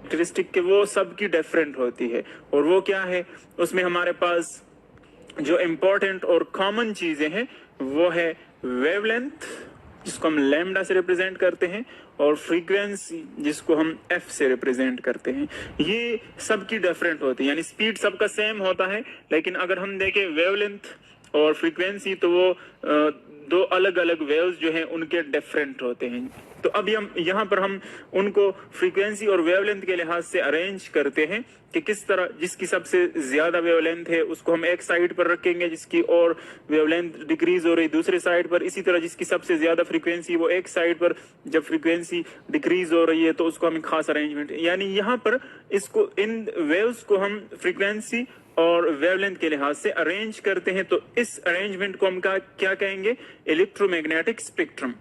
Characteristic के वो सबकी डिफरेंट होती है। और वो क्या है, उसमें हमारे पास जो इम्पोर्टेंट और कॉमन चीजें हैं वो है वेवलेंथ, जिसको हम लैम्डा से रिप्रेजेंट करते हैं, और फ्रीक्वेंसी जिसको हम एफ से रिप्रेजेंट करते हैं। ये सबकी डिफरेंट होती है, यानी स्पीड सबका सेम होता है, लेकिन अगर हम देखें वेवलेंथ और फ्रीक्वेंसी तो वो दो अलग अलग वेव्स जो हैं उनके डिफरेंट होते हैं। तो अभी हम यहाँ पर हम उनको फ्रीक्वेंसी और वेवलेंथ के लिहाज से अरेंज करते हैं कि किस तरह, जिसकी सबसे ज्यादा वेवलेंथ है उसको हम एक साइड पर रखेंगे, जिसकी और वेवलेंथ डिक्रीज हो रही दूसरे साइड पर, इसी तरह जिसकी सबसे ज्यादा फ्रीक्वेंसी वो एक साइड पर, जब फ्रीक्वेंसी डिक्रीज हो रही है तो उसको हम खास अरेंजमेंट, यानी यहाँ पर इसको, इन वेव्स को हम फ्रीक्वेंसी और वेवलेंथ के लिहाज से अरेंज करते हैं। तो इस अरेंजमेंट को हम क्या कहेंगे, इलेक्ट्रोमैग्नेटिक स्पेक्ट्रम।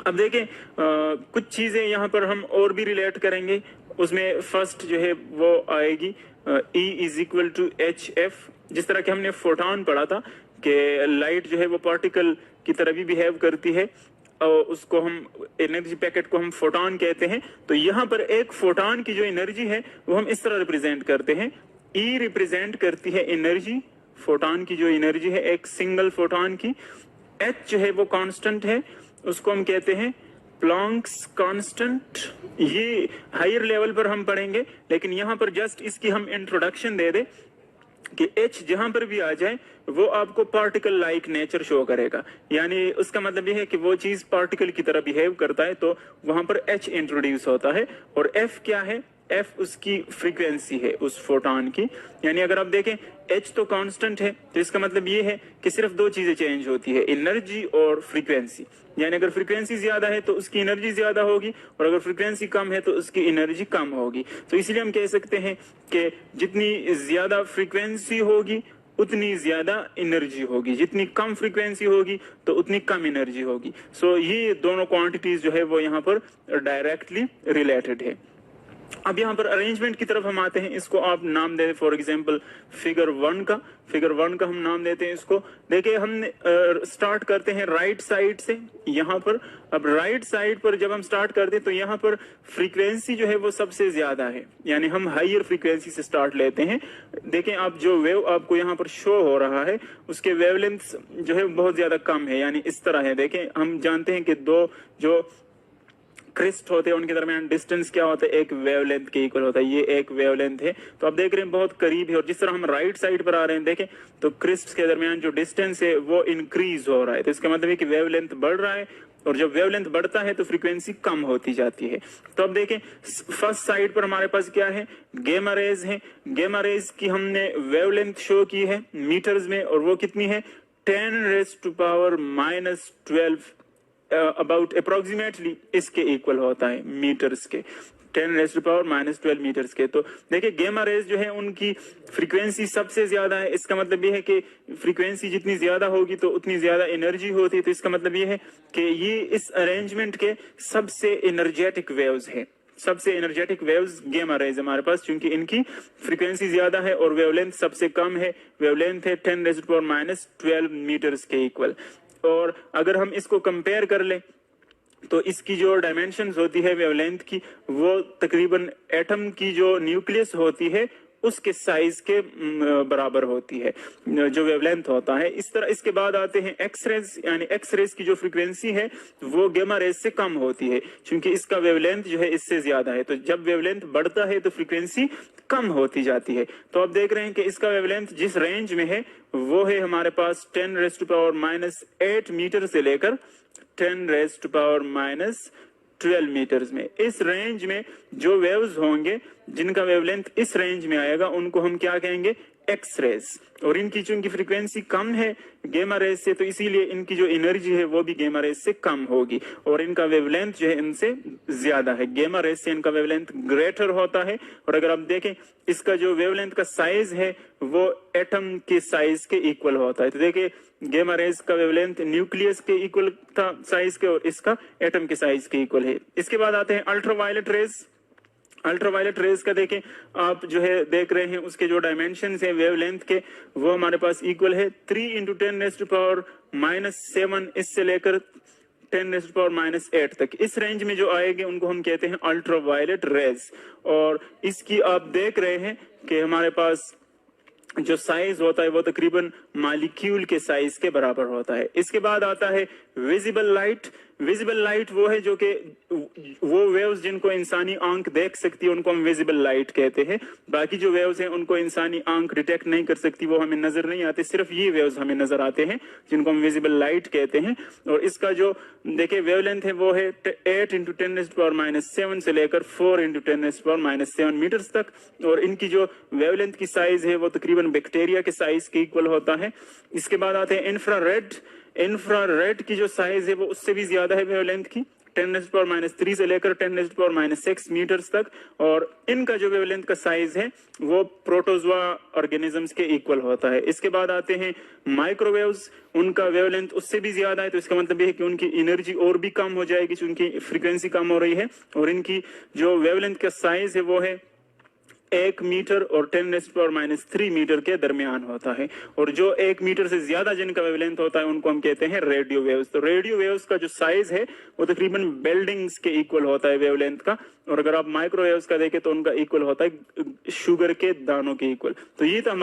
अब देखें कुछ चीजें यहाँ पर हम और भी रिलेट करेंगे। उसमें फर्स्ट जो है वो आएगी E is equal to H F. जिस तरह के हमने फोटॉन पढ़ा था कि लाइट जो है वो पार्टिकल की तरह भी बिहेव करती है, और उसको हम एनर्जी पैकेट को हम फोटॉन कहते हैं। तो यहाँ पर एक फोटॉन की जो एनर्जी है वो हम इस तरह रिप्रेजेंट करते हैं। E रिप्रेजेंट करती है एनर्जी, फोटॉन की जो एनर्जी है एक सिंगल फोटॉन की। H जो है वो कांस्टेंट है, उसको हम कहते हैं प्लैंक्स कांस्टेंट। ये हायर लेवल पर हम पढ़ेंगे, लेकिन यहाँ पर जस्ट इसकी हम इंट्रोडक्शन दे दे कि H जहां पर भी आ जाए वो आपको पार्टिकल लाइक नेचर शो करेगा, यानी उसका मतलब ये है कि वो चीज पार्टिकल की तरह बिहेव करता है, तो वहां पर H इंट्रोड्यूस होता है। और F क्या है, F उसकी फ्रीक्वेंसी है उस फोटॉन की। यानी अगर आप देखें H तो कांस्टेंट है, तो इसका मतलब ये है कि सिर्फ दो चीजें चेंज होती है, एनर्जी और फ्रीक्वेंसी। यानी अगर फ्रीक्वेंसी ज्यादा है तो उसकी एनर्जी ज्यादा होगी, और अगर फ्रीक्वेंसी कम है तो उसकी एनर्जी कम होगी। तो इसलिए हम कह सकते हैं कि जितनी ज्यादा फ्रीक्वेंसी होगी उतनी ज्यादा एनर्जी होगी, जितनी कम फ्रीक्वेंसी होगी तो उतनी कम एनर्जी होगी। सो ये दोनों क्वांटिटीज जो है वो यहाँ पर डायरेक्टली रिलेटेड है। अब यहाँ पर अरेंजमेंट की तरफ हम आते हैं। इसको आप नाम दे, फॉर एग्जांपल फिगर 1 का हम नाम देते हैं इसको। देखिए हम स्टार्ट करते हैं राइट साइड से यहाँ पर। अब राइट साइड पर जब हम स्टार्ट करते हैं तो यहाँ पर फ्रीक्वेंसी जो है वो सबसे ज्यादा है, यानी हम हायर फ्रीक्वेंसी से स्टार्ट लेते हैं। देखें आप, जो वेव आपको यहाँ पर शो हो रहा है उसके वेवलेंथ जो है बहुत ज्यादा कम है, यानी इस तरह है। देखें हम जानते हैं कि दो जो क्रिस्ट होते हैं उनके दरमियान डिस्टेंस क्या होता है, एक वेवलेंथ के इक्वल होता है। ये एक वेवलेंथ है, तो आप देख रहे हैं बहुत करीब है। और जिस तरह हम राइट साइड पर आ रहे हैं देखें तो क्रिस्ट के दरमियान जो डिस्टेंस है वो इंक्रीज हो रहा है। तो इसका मतलब है कि वेवलेंथ बढ़ रहा है, और जब वेवलेंथ बढ़ता है तो फ्रीक्वेंसी कम होती जाती है। तो अब देखें फर्स्ट साइड पर हमारे पास क्या है, गेमा रेज है। गेमा रेज की हमने वेवलेंथ शो की है मीटर्स में, और वो कितनी है, 10⁻⁻12 अबाउट अप्रोक्सीमेटली इसके इक्वल होता है मीटर्स के, 10⁻⁻12 मीटर्स के। तो देखिए गेमा रेज जो है उनकी फ्रीक्वेंसी सबसे ज्यादा है। इसका मतलब ये है कि फ्रीक्वेंसी जितनी ज्यादा होगी तो उतनी ज्यादा एनर्जी होती है। तो इसका मतलब ये है कि ये इस अरेंजमेंट के सबसे एनर्जेटिक वेव्स है। सबसे एनर्जेटिक वेव्स गेमा रेज हमारे पास, क्योंकि इनकी फ्रीक्वेंसी ज्यादा है और वेवलेंथ सबसे कम है। वेवलेंथ है 10⁻⁻12 मीटर्स के इक्वल। और अगर हम इसको कंपेयर कर लें तो इसकी जो डायमेंशंस होती है वेवलेंथ की, वो तकरीबन एटम की जो न्यूक्लियस होती है उसके साइज के बराबर होती है जो वेवलेंथ होता है। इस तरह इसके बाद आते हैं एक्स रेज, यानी एक्स रेज की जो फ्रीक्वेंसी है वो गेमा रेज से कम होती है, क्योंकि इसका वेवलेंथ जो है इससे ज्यादा है। तो जब वेवलेंथ बढ़ता है तो फ्रीक्वेंसी कम होती जाती है। तो आप देख रहे हैं कि इसका वेवलेंथ जिस रेंज में है वो है हमारे पास 10⁻⁻8 मीटर से लेकर 10⁻⁻12 मीटर्स में। इस रेंज में जो वेव्स होंगे जिनका वेवलेंथ इस रेंज में आएगा उनको हम क्या कहेंगे, एक्स रेज। और इनकी चूंकि फ्रीक्वेंसी कम है गेमा रेज से, तो इसीलिए इनकी जो एनर्जी है वो भी गेमा रेज से कम होगी, और इनका वेवलेंथ जो है इनसे ज्यादा है। गेमा रेज से इनका वेवलेंथ ग्रेटर होता है। और अगर आप देखें इसका जो वेवलेंथ का साइज है वो एटम के साइज के इक्वल होता है। तो देखिए गेमा रेज का वेवलेंथ न्यूक्लियस के इक्वल था साइज के, और इसका एटम के साइज के इक्वल है। इसके बाद आते हैं अल्ट्रावायलेट रेज। अल्ट्रावायलेट रेज का देखें आप जो है देख रहे हैं उसके जो डायमेंशन है वेवलेंथ के वो हमारे पास इक्वल है 3 × 10⁻⁻7 इससे लेकर 10⁻⁸ तक, इस रेंज में जो आएंगे उनको हम कहते हैं अल्ट्रा वायलेट रेज। और इसकी आप देख रहे हैं कि हमारे पास जो साइज होता है वो तकरीबन मालिक्यूल के साइज के बराबर होता है। इसके बाद आता है विजिबल लाइट। विजिबल लाइट वो है जो कि वो वेव्स जिनको इंसानी आंख देख सकती है उनको हम विजिबल लाइट कहते हैं। बाकी जो वेव्स हैं उनको इंसानी आंख डिटेक्ट नहीं कर सकती, वो हमें नजर नहीं आते, सिर्फ ये वेव्स हमें नजर आते हैं जिनको हम विजिबल लाइट कहते हैं। और इसका जो देखिए वेवलेंथ है वो है 8 × 10⁻⁷ से लेकर 4 × 10⁻⁷ मीटर्स तक। और इनकी जो वेवलेंथ की साइज है वो तकरीबन बैक्टीरिया के साइज के इक्वल होता है। इसके बाद आते हैं इंफ्रारेड। इंफ्रारेड की जो साइज है वो उससे भी ज्यादा है वेवलेंथ की, 10⁻³ से लेकर 10⁻�6 मीटर्स तक। और इनका जो वेवलेंथ का साइज है वो प्रोटोजोआ ऑर्गेनिजम्स के इक्वल होता है। इसके बाद आते हैं माइक्रोवेव्स। उनका वेवलेंथ उससे भी ज्यादा है, तो इसका मतलब है कि उनकी एनर्जी और भी कम हो जाएगी, उनकी फ्रीक्वेंसी कम हो रही है। और इनकी जो वेवलेंथ का साइज है वो है 1 मीटर और 10⁻³ मीटर के दरमियान होता है। और जो 1 मीटर से ज्यादा जिनका वेवलेंथ होता है उनको हम कहते हैं रेडियो वेव्स। तो रेडियो वेव्स का जो साइज है वो तकरीबन बिल्डिंग्स के इक्वल होता है वेवलेंथ का। और अगर आप माइक्रोवेव्स का देखें तो उनका इक्वल होता है शुगर के दानों के इक्वल। तो ये था